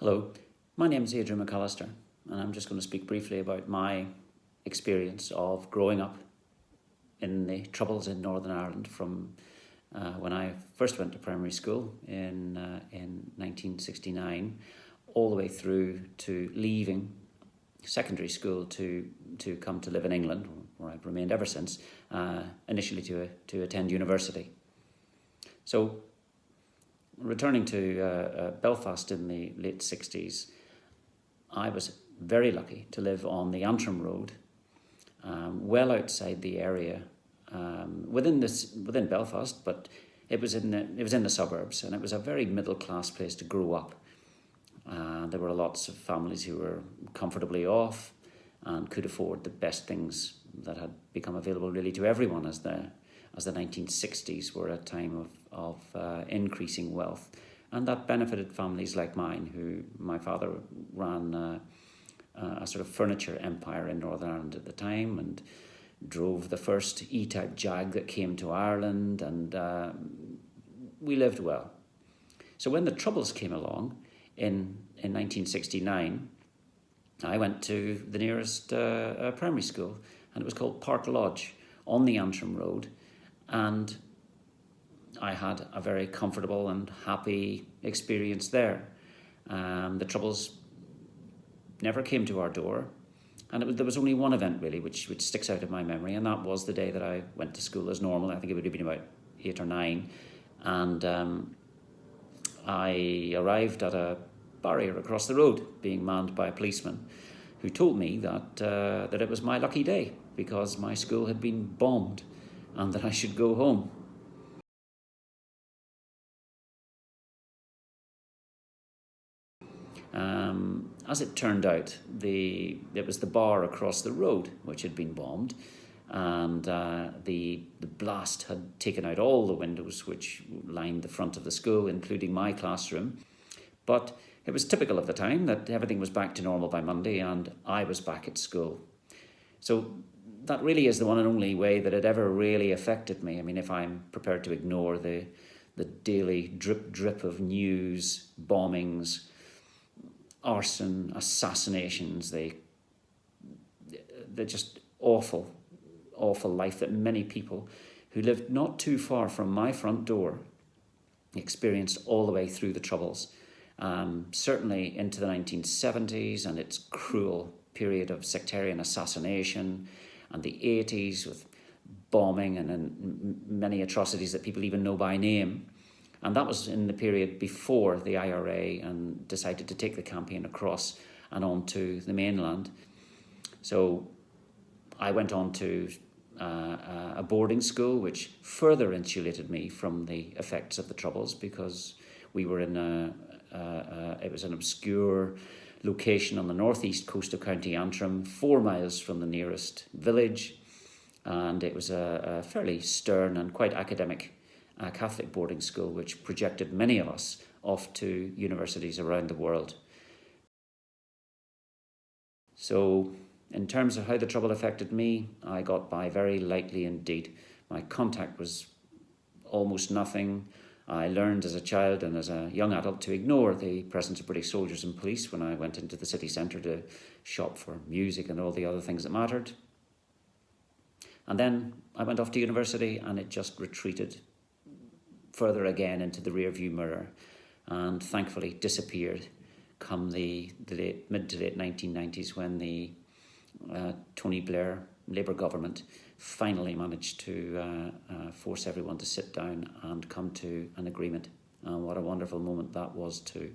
Hello, my name is Adrian McAllister, and I'm just going to speak briefly about my experience of growing up in the Troubles in Northern Ireland from when I first went to primary school in 1969, all the way through to leaving secondary school to come to live in England, where I've remained ever since, initially to attend university. So, returning to Belfast in the late 60s, I was very lucky to live on the Antrim Road, well outside the area, within Belfast, but it was in the suburbs, and it was a very middle class place to grow up. There were lots of families who were comfortably off and could afford the best things that had become available really to everyone as the 1960s were a time of increasing wealth. And that benefited families like mine, who my father ran a sort of furniture empire in Northern Ireland at the time and drove the first E-type Jag that came to Ireland, and we lived well. So when the Troubles came along in 1969, I went to the nearest primary school, and it was called Park Lodge on the Antrim Road, and I had a very comfortable and happy experience there. The Troubles never came to our door, and there was only one event really which sticks out in my memory, and that was the day that I went to school as normal. I think it would have been about 8 or 9, and I arrived at a barrier across the road being manned by a policeman who told me that it was my lucky day because my school had been bombed and that I should go home. As it turned out, it was the bar across the road which had been bombed, and the blast had taken out all the windows which lined the front of the school, including my classroom. But it was typical of the time that everything was back to normal by Monday, and I was back at school. So that really is the one and only way that it ever really affected me. I mean, if I'm prepared to ignore the daily drip of news, bombings, arson, assassinations, they're just awful life that many people who lived not too far from my front door experienced all the way through the Troubles, certainly into the 1970s and its cruel period of sectarian assassination, and the 80s with bombing and many atrocities that people even know by name. And that was in the period before the IRA and decided to take the campaign across and onto the mainland. So I went on to a boarding school, which further insulated me from the effects of the Troubles, because we were in it was an obscure location on the northeast coast of County Antrim, 4 miles from the nearest village, and it was a fairly stern and quite academic Catholic boarding school, which projected many of us off to universities around the world. So in terms of how the Trouble affected me, I got by very lightly indeed. My contact was almost nothing. I learned as a child and as a young adult to ignore the presence of British soldiers and police when I went into the city centre to shop for music and all the other things that mattered. And then I went off to university, and it just retreated further again into the rearview mirror, and thankfully disappeared come the mid to late 1990s, when the Tony Blair Labour government finally managed to force everyone to sit down and come to an agreement. And what a wonderful moment that was too.